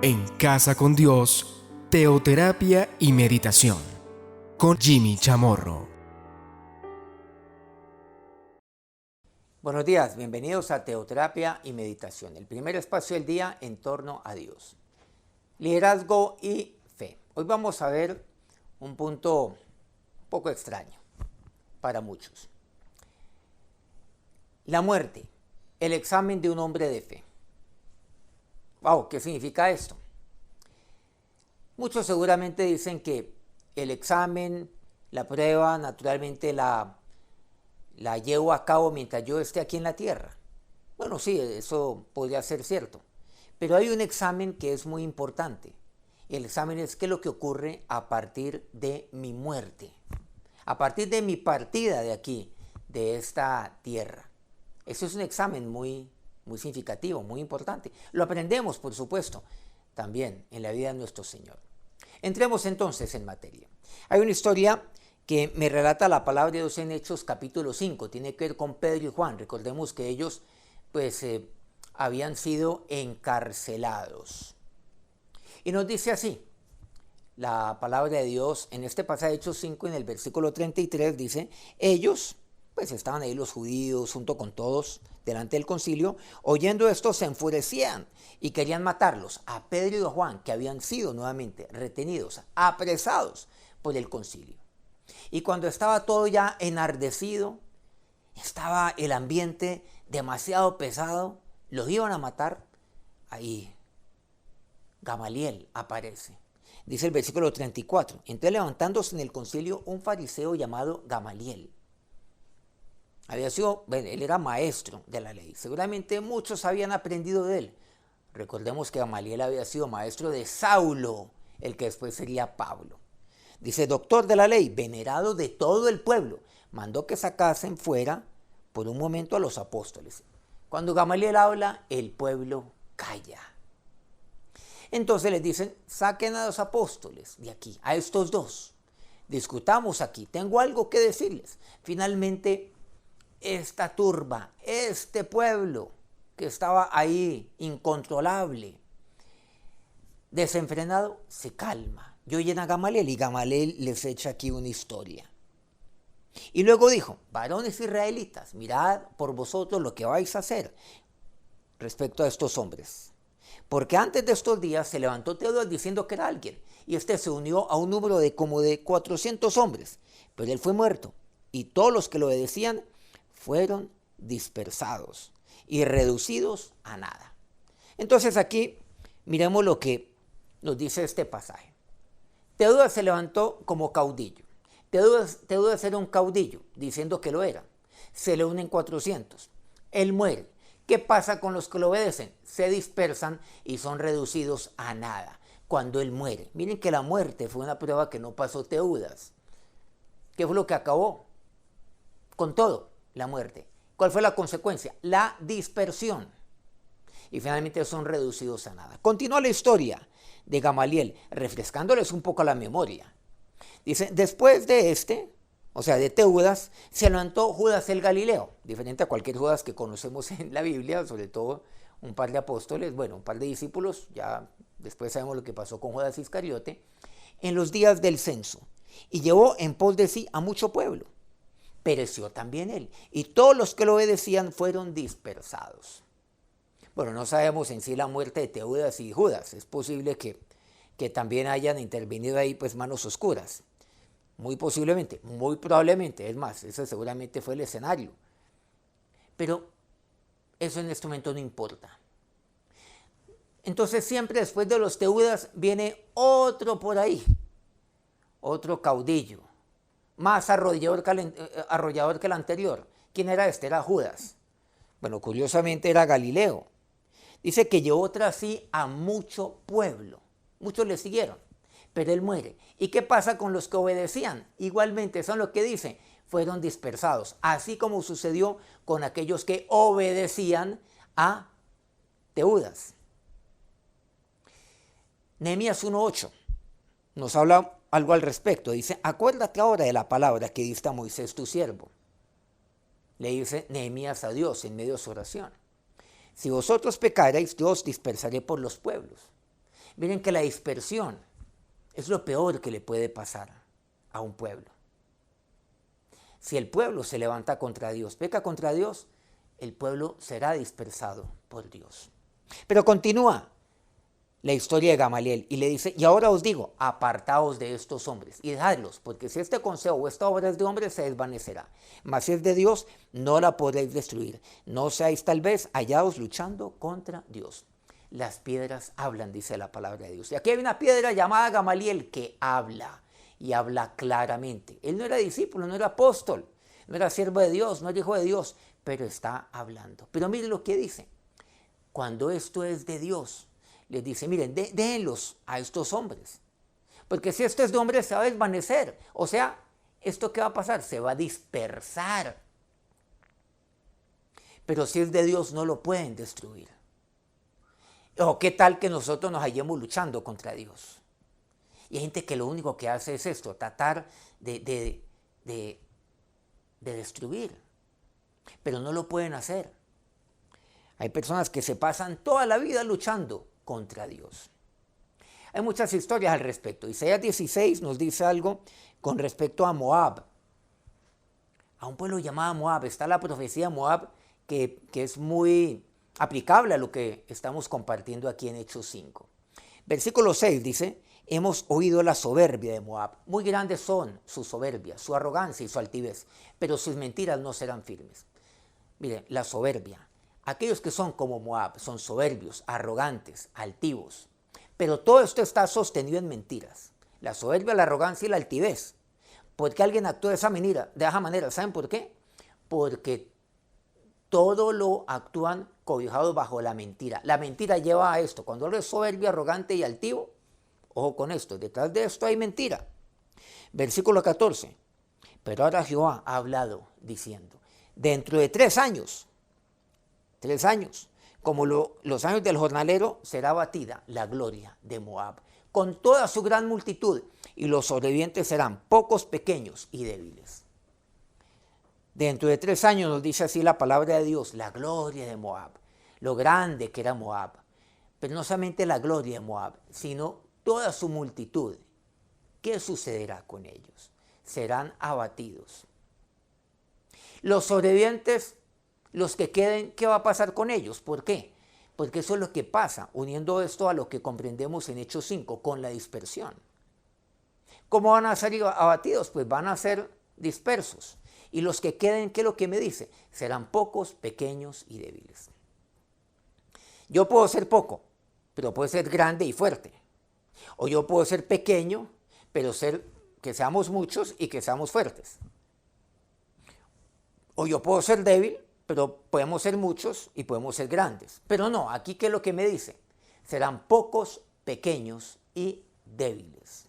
En Casa con Dios, teoterapia y meditación, con Jimmy Chamorro. Buenos días, bienvenidos a Teoterapia y Meditación, el primer espacio del día en torno a Dios. Liderazgo y fe. Hoy vamos a ver un punto un poco extraño para muchos. La muerte, el examen de un hombre de fe. Wow, ¿qué significa esto? Muchos seguramente dicen que el examen, la prueba, naturalmente la llevo a cabo mientras yo esté aquí en la tierra. Bueno, sí, eso podría ser cierto. Pero hay un examen que es muy importante. El examen es qué es lo que ocurre a partir de mi muerte, a partir de mi partida de aquí, de esta tierra. Eso es un examen muy significativo, muy importante. Lo aprendemos, por supuesto, también en la vida de nuestro Señor. Entremos entonces en materia. Hay una historia que me relata la palabra de Dios en Hechos capítulo 5. Tiene que ver con Pedro y Juan. Recordemos que ellos habían sido encarcelados. Y nos dice así, la palabra de Dios en este pasaje de Hechos 5, en el versículo 33, dice, ellos, pues estaban ahí los judíos junto con todos delante del concilio, oyendo esto se enfurecían y querían matarlos, a Pedro y a Juan, que habían sido nuevamente retenidos, apresados por el concilio. Y cuando estaba todo ya enardecido, estaba el ambiente demasiado pesado, los iban a matar, ahí Gamaliel aparece. Dice el versículo 34, entonces levantándose en el concilio un fariseo llamado Gamaliel. Él era maestro de la ley, seguramente muchos habían aprendido de él. Recordemos que Gamaliel había sido maestro de Saulo, el que después sería Pablo. Dice, doctor de la ley, venerado de todo el pueblo, mandó que sacasen fuera por un momento a los apóstoles. Cuando Gamaliel habla, el pueblo calla. Entonces les dicen, saquen a los apóstoles de aquí, a estos dos. Discutamos aquí, tengo algo que decirles. Finalmente, esta turba, este pueblo que estaba ahí incontrolable, desenfrenado, se calma. Y oyen a Gamaliel y Gamaliel les echa aquí una historia. Y luego dijo, varones israelitas, mirad por vosotros lo que vais a hacer respecto a estos hombres. Porque antes de estos días se levantó Teudas diciendo que era alguien, y este se unió a un número de como de 400 hombres, pero él fue muerto, y todos los que lo obedecían fueron dispersados y reducidos a nada. Entonces aquí miremos lo que nos dice este pasaje. Teudas se levantó como caudillo. Teudas era un caudillo, diciendo que lo era. Se le unen 400. Él muere. ¿Qué pasa con los que lo obedecen? Se dispersan y son reducidos a nada cuando él muere. Miren que la muerte fue una prueba que no pasó Teudas. ¿Qué fue lo que acabó con todo? La muerte. ¿Cuál fue la consecuencia? La dispersión. Y finalmente son reducidos a nada. Continúa la historia de Gamaliel, refrescándoles un poco la memoria. Dice, después de de Teudas, se levantó Judas el Galileo, diferente a cualquier Judas que conocemos en la Biblia, sobre todo un par de apóstoles, un par de discípulos, ya después sabemos lo que pasó con Judas Iscariote, en los días del censo, y llevó en pos de sí a mucho pueblo. Pereció también él, y todos los que lo obedecían fueron dispersados. Bueno, no sabemos en sí la muerte de Teudas y Judas, es posible que también hayan intervenido ahí manos oscuras. Muy posiblemente, muy probablemente, es más, ese seguramente fue el escenario. Pero eso en este momento no importa. Entonces siempre después de los Teudas viene otro por ahí, otro caudillo, más arrollador que el anterior. ¿Quién era este? Era Judas. Bueno, curiosamente era Galileo. Dice que llevó tras sí a mucho pueblo. Muchos le siguieron, pero él muere. ¿Y qué pasa con los que obedecían? Igualmente, son lo que dice, fueron dispersados, así como sucedió con aquellos que obedecían a Teudas. Nehemías 1:8 nos habla algo al respecto. Dice, acuérdate ahora de la palabra que diste a Moisés tu siervo. Le dice Nehemías a Dios en medio de su oración. Si vosotros pecareis, yo os dispersaré por los pueblos. Miren que la dispersión es lo peor que le puede pasar a un pueblo. Si el pueblo se levanta contra Dios, peca contra Dios, el pueblo será dispersado por Dios. Pero continúa la historia de Gamaliel y le dice, y ahora os digo, apartaos de estos hombres y dejadlos, porque si este consejo o esta obra es de hombres, se desvanecerá. Mas si es de Dios, no la podréis destruir. No seáis tal vez hallados luchando contra Dios. Las piedras hablan, dice la palabra de Dios. Y aquí hay una piedra llamada Gamaliel que habla, y habla claramente. Él no era discípulo, no era apóstol, no era siervo de Dios, no era hijo de Dios, pero está hablando. Pero miren lo que dice. Cuando esto es de Dios, les dice, miren, déjenlos a estos hombres. Porque si esto es de hombres, se va a desvanecer. O sea, ¿esto qué va a pasar? Se va a dispersar. Pero si es de Dios, no lo pueden destruir. ¿O qué tal que nosotros nos hallemos luchando contra Dios? Y hay gente que lo único que hace es esto, tratar de destruir. Pero no lo pueden hacer. Hay personas que se pasan toda la vida luchando contra Dios. Hay muchas historias al respecto. Isaías 16 nos dice algo con respecto a Moab. A un pueblo llamado Moab. Está la profecía de Moab que es muy aplicable a lo que estamos compartiendo aquí en Hechos 5. Versículo 6 dice, hemos oído la soberbia de Moab. Muy grandes son su soberbia, su arrogancia y su altivez, pero sus mentiras no serán firmes. Mire, la soberbia. Aquellos que son como Moab son soberbios, arrogantes, altivos. Pero todo esto está sostenido en mentiras. La soberbia, la arrogancia y la altivez. ¿Por qué alguien actúa de esa manera? ¿Saben por qué? Porque todo lo actúan cobijados bajo la mentira. La mentira lleva a esto. Cuando uno es soberbio, arrogante y altivo, ojo con esto, detrás de esto hay mentira. Versículo 14. Pero ahora Jehová ha hablado diciendo, dentro de 3 años, como los años del jornalero, será abatida la gloria de Moab, con toda su gran multitud, y los sobrevivientes serán pocos, pequeños y débiles. Dentro de 3 años nos dice así la palabra de Dios, la gloria de Moab, lo grande que era Moab, pero no solamente la gloria de Moab, sino toda su multitud. ¿Qué sucederá con ellos? Serán abatidos. Los sobrevivientes, los que queden, ¿qué va a pasar con ellos? ¿Por qué? Porque eso es lo que pasa, uniendo esto a lo que comprendemos en Hechos 5, con la dispersión. ¿Cómo van a ser abatidos? Pues van a ser dispersos. Y los que queden, ¿qué es lo que me dice? Serán pocos, pequeños y débiles. Yo puedo ser poco, pero puedo ser grande y fuerte. O yo puedo ser pequeño, pero que seamos muchos y que seamos fuertes. O yo puedo ser débil, pero podemos ser muchos y podemos ser grandes. Pero no, aquí ¿qué es lo que me dice? Serán pocos, pequeños y débiles.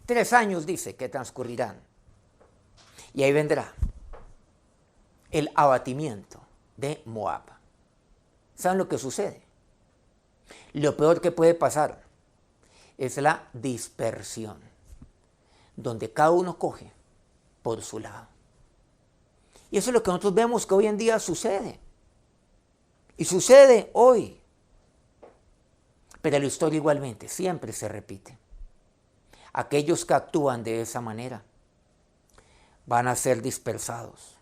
3 años dice que transcurrirán. Y ahí vendrá el abatimiento de Moab. ¿Saben lo que sucede? Lo peor que puede pasar es la dispersión, donde cada uno coge por su lado. Y eso es lo que nosotros vemos que hoy en día sucede. Y sucede hoy. Pero la historia igualmente siempre se repite. Aquellos que actúan de esa manera van a ser dispersados.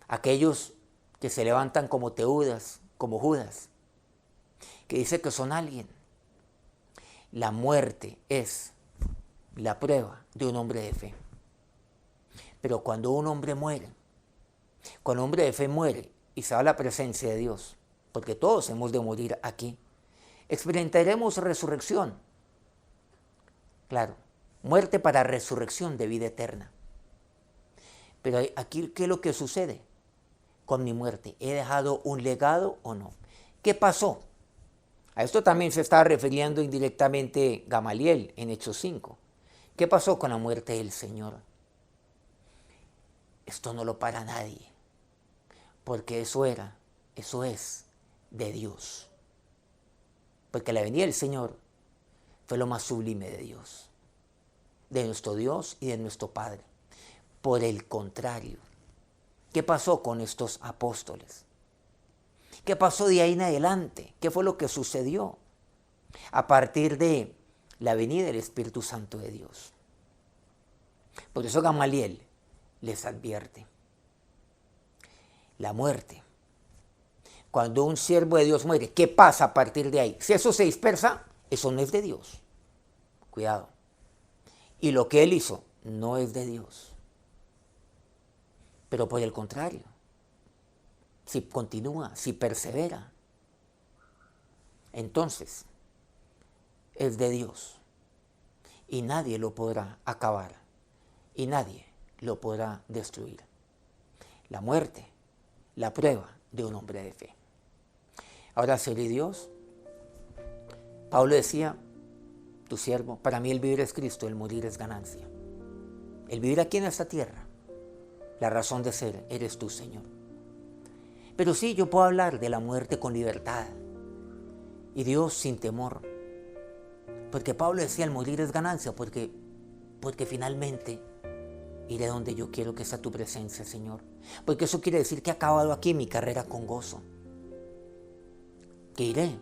Aquellos que se levantan como Teudas, como Judas, que dice que son alguien. La muerte es la prueba de un hombre de fe. Pero cuando un hombre muere, cuando un hombre de fe muere y se va a la presencia de Dios, porque todos hemos de morir aquí, experimentaremos resurrección. Claro, muerte para resurrección de vida eterna. Pero aquí, ¿qué es lo que sucede con mi muerte? ¿He dejado un legado o no? ¿Qué pasó? A esto también se está refiriendo indirectamente Gamaliel en Hechos 5. ¿Qué pasó con la muerte del Señor? Esto no lo para nadie, porque eso es de Dios. Porque la venida del Señor fue lo más sublime de Dios, de nuestro Dios y de nuestro Padre. Por el contrario, ¿qué pasó con estos apóstoles? ¿Qué pasó de ahí en adelante? ¿Qué fue lo que sucedió? a partir de la venida del Espíritu Santo de Dios. Por eso Gamaliel les advierte. La muerte. Cuando un siervo de Dios muere, ¿qué pasa a partir de ahí? Si eso se dispersa, eso no es de Dios. Cuidado. Y lo que él hizo no es de Dios. Pero por el contrario, si continúa, si persevera, entonces es de Dios. Y nadie lo podrá acabar. Y nadie lo podrá destruir. La muerte, la prueba de un hombre de fe. Ahora, seré Dios. Pablo decía, tu siervo, para mí el vivir es Cristo, el morir es ganancia. El vivir aquí en esta tierra, la razón de ser, eres tú, Señor. Pero sí, yo puedo hablar de la muerte con libertad y Dios sin temor. Porque Pablo decía, el morir es ganancia, porque finalmente iré donde yo quiero que sea tu presencia, Señor. Porque eso quiere decir que he acabado aquí mi carrera con gozo. Que iré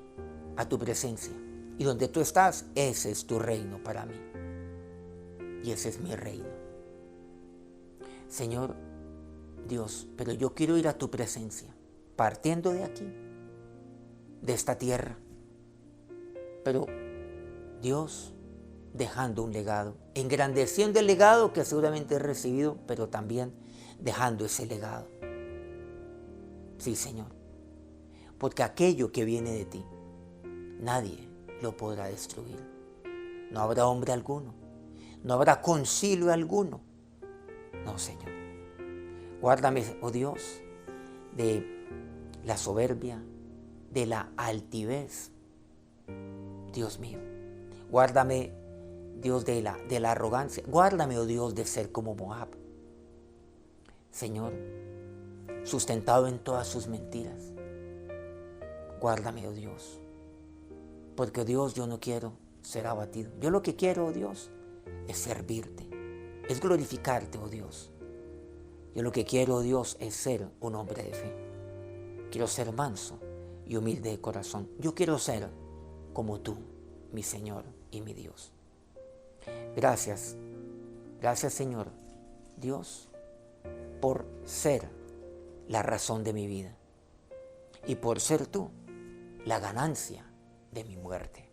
a tu presencia. Y donde tú estás, ese es tu reino para mí. Y ese es mi reino. Señor Dios, pero yo quiero ir a tu presencia, partiendo de aquí, de esta tierra. Pero Dios, dejando un legado, engrandeciendo el legado que seguramente he recibido, pero también dejando ese legado. Sí, Señor, porque aquello que viene de ti, nadie lo podrá destruir. No habrá hombre alguno, no habrá concilio alguno. No, Señor. Guárdame, oh Dios, de la soberbia, de la altivez. Dios mío, guárdame, Dios, de la arrogancia. Guárdame, oh Dios, de ser como Moab. Señor, sustentado en todas sus mentiras. Guárdame, oh Dios, porque, oh Dios, yo no quiero ser abatido. Yo lo que quiero, oh Dios, es servirte, es glorificarte, oh Dios. Yo lo que quiero, oh Dios, es ser un hombre de fe. Quiero ser manso y humilde de corazón. Yo quiero ser como tú, mi Señor y mi Dios. Gracias, gracias, Señor Dios, por ser la razón de mi vida y por ser tú la ganancia de mi muerte.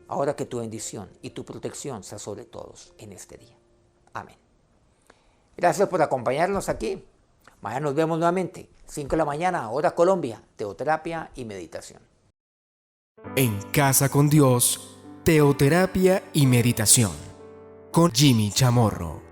Ahora que tu bendición y tu protección sea sobre todos en este día. Amén. Gracias por acompañarnos aquí. Mañana nos vemos nuevamente, 5 de la mañana, hora Colombia, teoterapia y meditación. En Casa con Dios, teoterapia y meditación. Con Jimmy Chamorro.